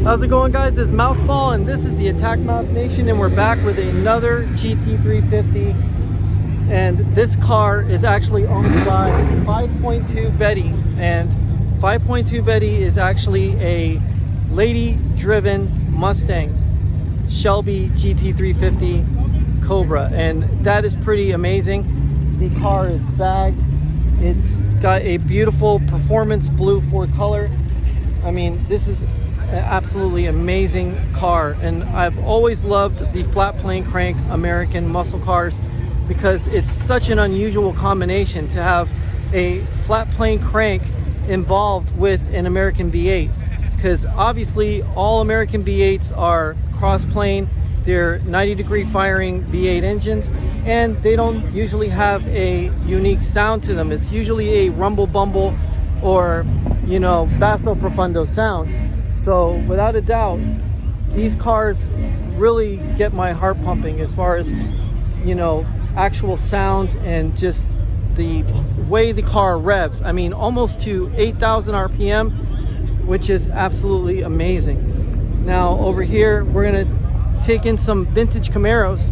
How's it going, guys? It's Mouseball, and this is the AttackMouse Nation, and we're back with another GT350. And this car is actually owned by 5.2 Betty, and 5.2 Betty is actually a lady-driven Mustang Shelby GT350 Cobra, and that is pretty amazing. The car is bagged. It's got a beautiful performance blue Ford color. I mean, this is an absolutely amazing car, and I've always loved the flat plane crank American muscle cars because it's such an unusual combination to have a flat plane crank involved with an American V8, because obviously all American V8s are cross plane. They're 90-degree firing V8 engines, and they don't usually have a unique sound to them. It's usually a rumble bumble or, you know, basso profundo sound. So without a doubt, these cars really get my heart pumping as far as, you know, actual sound and just the way the car revs. I mean, almost to 8,000 RPM, which is absolutely amazing. Now over here, we're gonna take in some vintage Camaros.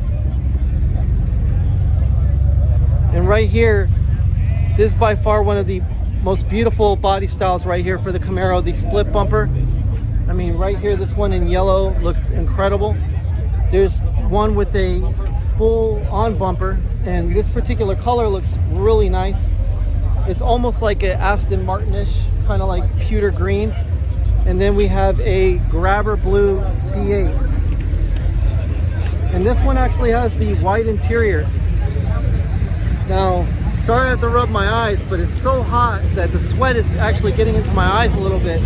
And right here, this is by far one of the most beautiful body styles right here for the Camaro, the split bumper. I mean, right here, this one in yellow looks incredible. There's one with a full on bumper, and this particular color looks really nice. It's almost like an Aston Martin-ish, kind of like pewter green. And then we have a grabber blue C8. And this one actually has the white interior. Now, sorry I have to rub my eyes, but it's so hot that the sweat is actually getting into my eyes a little bit.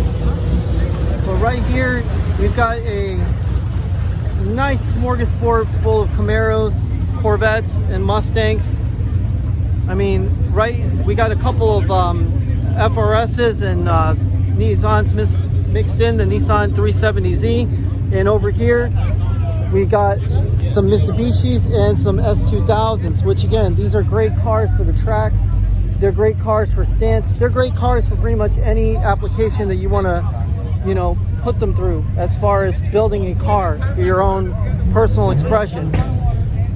But right here, we've got a nice smorgasbord full of Camaros, Corvettes, and Mustangs. I mean, we got a couple of FRSs and Nissans mixed in, the Nissan 370Z. And over here, we got some Mitsubishis and some S2000s, which again, these are great cars for the track. They're great cars for stance. They're great cars for pretty much any application that you want to, you know, put them through as far as building a car for your own personal expression.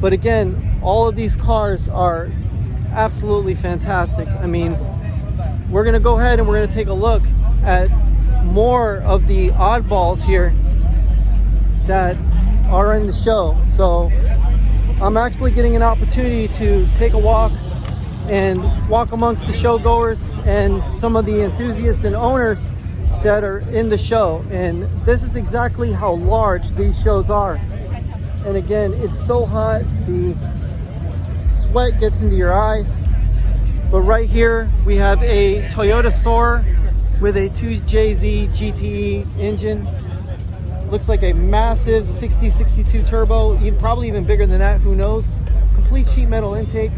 But again, all of these cars are absolutely fantastic. I mean, we're going to go ahead and we're going to take a look at more of the oddballs here that are in the show. So I'm actually getting an opportunity to take a walk amongst the show goers and some of the enthusiasts and owners that are in the show. And this is exactly how large these shows are. And again, it's so hot, the sweat gets into your eyes. But right here we have a Toyota Soarer with a 2JZ GTE engine. Looks like a massive 6062 turbo, probably even bigger than that, who knows. Complete sheet metal intake.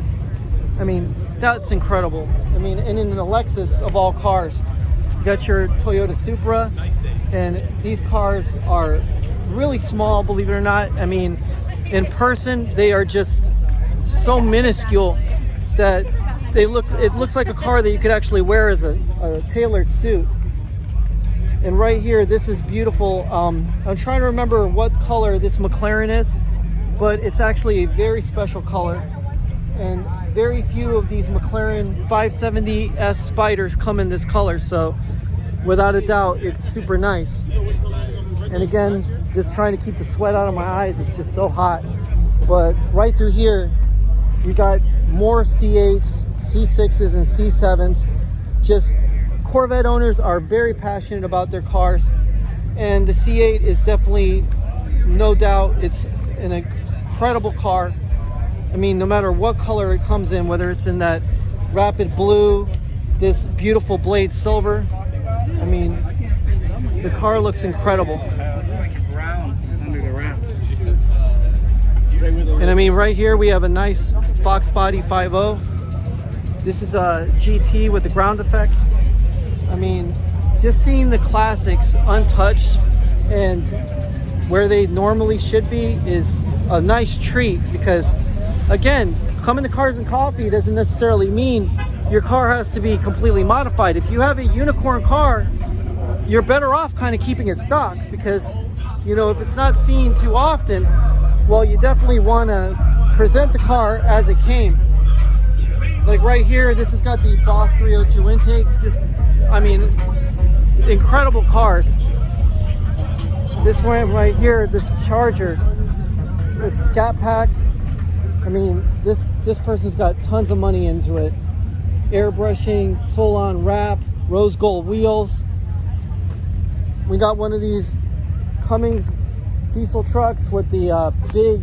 I mean, that's incredible. I mean, and in an Lexus of all cars, you got your Toyota Supra, and these cars are really small, believe it or not. I mean, in person, they are just so minuscule that it looks like a car that you could actually wear as a tailored suit. And right here, this is beautiful. I'm trying to remember what color this McLaren is, but it's actually a very special color. And very few of these McLaren 570S Spyders come in this color, so without a doubt, it's super nice. And again, just trying to keep the sweat out of my eyes. It's just so hot. But right through here, you got more C8s, C6s, and C7s. Just Corvette owners are very passionate about their cars, and the C8 is definitely, no doubt, it's an incredible car. I mean, no matter what color it comes in, whether it's in that rapid blue, this beautiful blade silver, I mean, the car looks incredible. And I mean, right here we have a nice Fox Body 5.0. This is a GT with the ground effects. I mean, just seeing the classics untouched and where they normally should be is a nice treat, because again, coming to Cars and Coffee doesn't necessarily mean your car has to be completely modified. If you have a unicorn car, you're better off kind of keeping it stock, because, you know, if it's not seen too often, well, you definitely want to present the car as it came. Like right here, this has got the Boss 302 intake. Just, I mean, incredible cars. This one right here, this Charger, this Scat Pack. I mean, this person's got tons of money into it. Airbrushing, full-on wrap, rose gold wheels. We got one of these Cummins diesel trucks with the big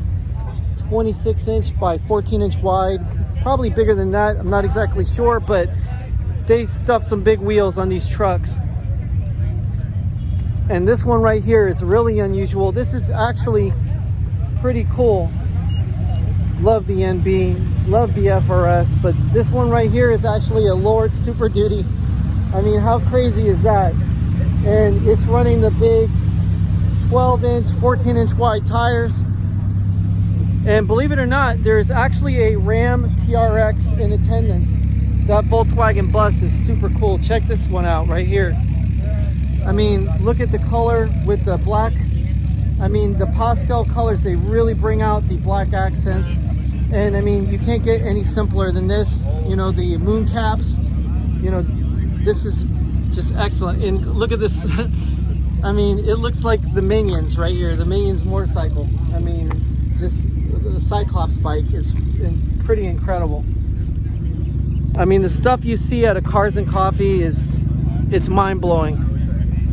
26-inch by 14-inch wide. Probably bigger than that, I'm not exactly sure, but they stuffed some big wheels on these trucks. And this one right here is really unusual. This is actually pretty cool. Love the NB, love the FRS, but this one right here is actually a Lord Super Duty. I mean, how crazy is that? And it's running the big 12-inch, 14-inch wide tires. And believe it or not, there's actually a Ram TRX in attendance. That Volkswagen bus is super cool. Check this one out right here. I mean, look at the color with the black. I mean, the pastel colors, they really bring out the black accents. And I mean, you can't get any simpler than this. You know, the moon caps, you know, this is just excellent. And look at this. I mean, it looks like the Minions right here, the Minions motorcycle. I mean, just the Cyclops bike is pretty incredible. I mean, the stuff you see at a Cars and Coffee it's mind-blowing.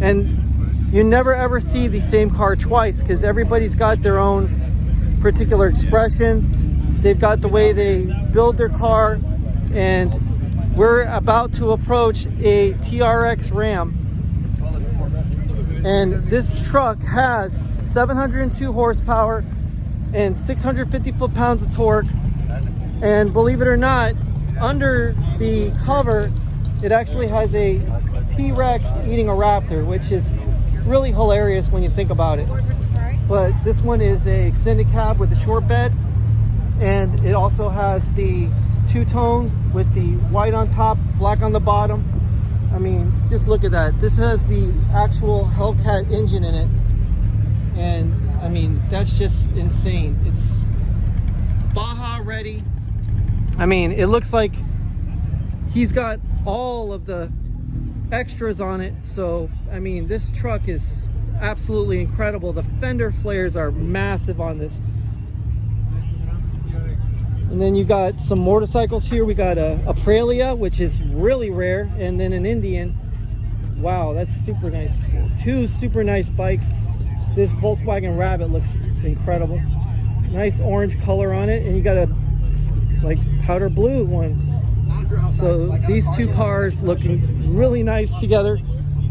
And you never ever see the same car twice, because everybody's got their own particular expression. They've got the way they build their car. And we're about to approach a TRX Ram. And this truck has 702 horsepower and 650 foot-pounds of torque. And believe it or not, under the cover, it actually has a T-Rex eating a raptor, which is really hilarious when you think about it. But this one is a extended cab with a short bed, and it also has the two-tone with the white on top, black on the bottom. I mean, just look at that. This has the actual Hellcat engine in it, and I mean, that's just insane. It's Baja ready. I mean, it looks like he's got all of the extras on it. So, I mean, this truck is absolutely incredible. The fender flares are massive on this. And then you got some motorcycles here. We got a Aprilia, which is really rare, and then an Indian. Wow, that's super nice. Two super nice bikes. This Volkswagen Rabbit looks incredible. Nice orange color on it, and you got a like powder blue one. So these two cars looking really nice together.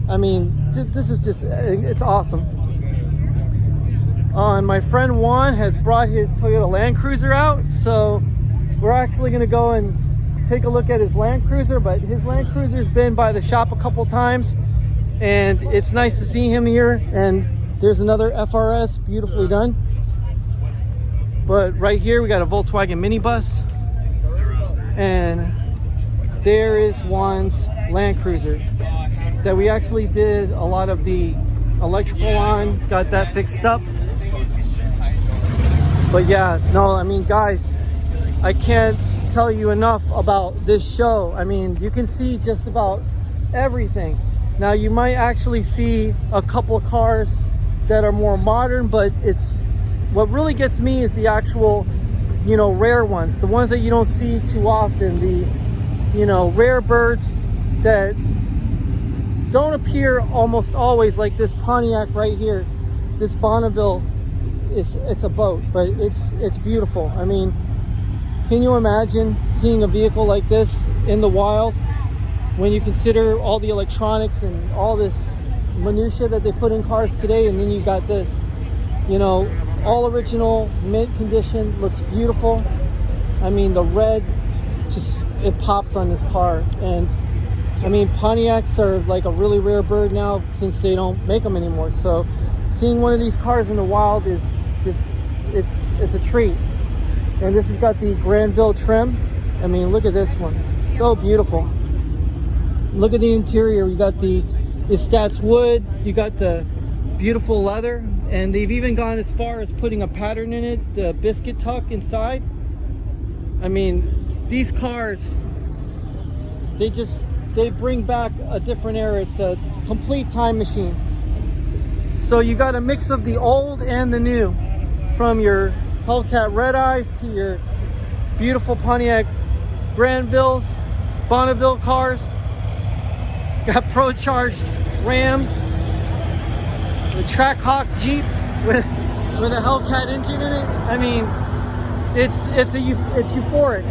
I mean, this is just, it's awesome. And my friend Juan has brought his Toyota Land Cruiser out, so we're actually going to go and take a look at his Land Cruiser. But his Land Cruiser's been by the shop a couple times, and it's nice to see him here. And there's another FRS, beautifully done. But right here we got a Volkswagen minibus, and there is Juan's Land Cruiser that we actually did a lot of the electrical on, got that fixed up. But yeah, no, I mean, guys, I can't tell you enough about this show. I mean, you can see just about everything. Now, you might actually see a couple of cars that are more modern, but it's what really gets me is the actual, you know, rare ones, the ones that you don't see too often, the, you know, rare birds that don't appear almost always, like this Pontiac right here, this Bonneville. It's a boat, but it's beautiful. I mean, can you imagine seeing a vehicle like this in the wild when you consider all the electronics and all this minutia that they put in cars today? And then you got this, you know, all original, mint condition, looks beautiful. I mean, the red, just, it pops on this car. And I mean, Pontiacs are like a really rare bird now, since they don't make them anymore. So seeing one of these cars in the wild is just, it's a treat. And this has got the Granville trim. I mean, look at this one, so beautiful. Look at the interior. You got the It stats wood. You got the beautiful leather, and they've even gone as far as putting a pattern in it, the biscuit tuck inside. I mean, these cars, they bring back a different era. It's a complete time machine. So you got a mix of the old and the new, from your Hellcat Red Eyes to your beautiful Pontiac Granvilles, Bonneville cars. Got Pro-Charged Rams, the Trackhawk Jeep with a Hellcat engine in it. I mean, it's euphoric.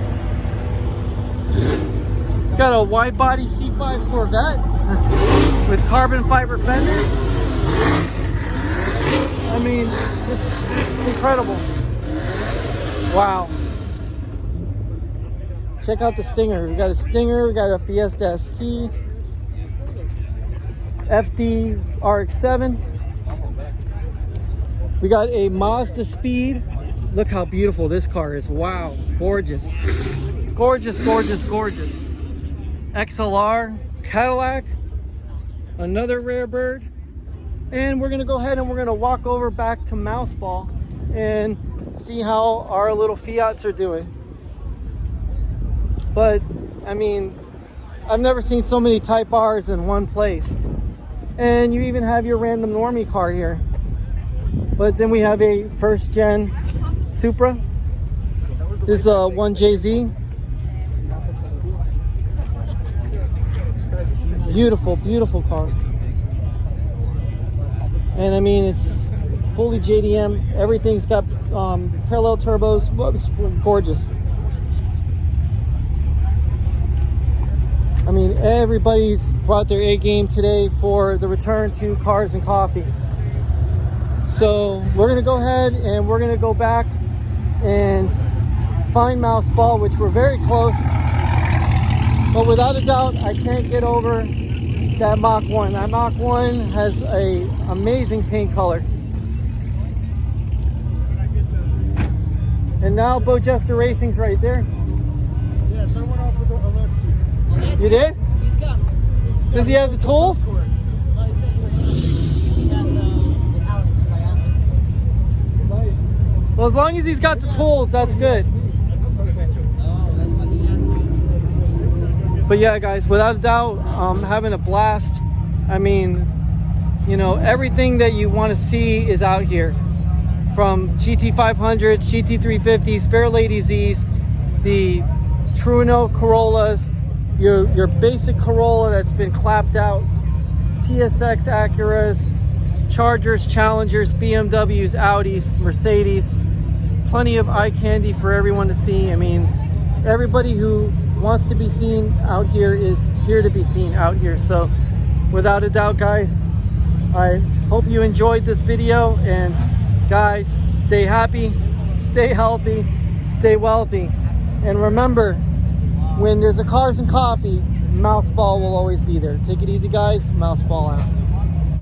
Got a wide body C5 Corvette with carbon fiber fenders. I mean, it's incredible. Wow. Check out the Stinger. We got a Stinger, we got a Fiesta ST, FD RX-7. We got a Mazda Speed. Look how beautiful this car is. Wow, gorgeous. Gorgeous, gorgeous, gorgeous. XLR, Cadillac, another rare bird. And we're gonna go ahead and we're gonna walk over back to Mouseball and see how our little Fiats are doing. But, I mean, I've never seen so many Type R's in one place. And you even have your random normie car here. But then we have a first gen Supra. This is a 1JZ. Beautiful, beautiful car. And I mean, it's fully JDM. Everything's got parallel turbos. Whoops, gorgeous. I mean, everybody's brought their A game today for the return to Cars and Coffee. So we're gonna go ahead and we're gonna go back and find Mouseball, which we're very close. But without a doubt, I can't get over that Mach 1. That Mach 1 has an amazing paint color. And now Bojester Racing's right there. Yes, I went off with Oleski. You did? He's got. Does he have the tools? Well, as long as he's got the tools, that's good. But yeah, guys, without a doubt, having a blast. I mean, you know, everything that you want to see is out here. From GT500s, GT350s, Fairlady Zs, the Truno Corollas, your basic Corolla that's been clapped out, TSX Acuras, Chargers, Challengers, BMWs, Audis, Mercedes. Plenty of eye candy for everyone to see. I mean, everybody who wants to be seen out here is here to be seen out here. So without a doubt, guys, I hope you enjoyed this video, and guys, stay happy, stay healthy, stay wealthy, and remember, when there's a Cars and Coffee, Mouseball will always be there. Take it easy, guys. Mouseball out.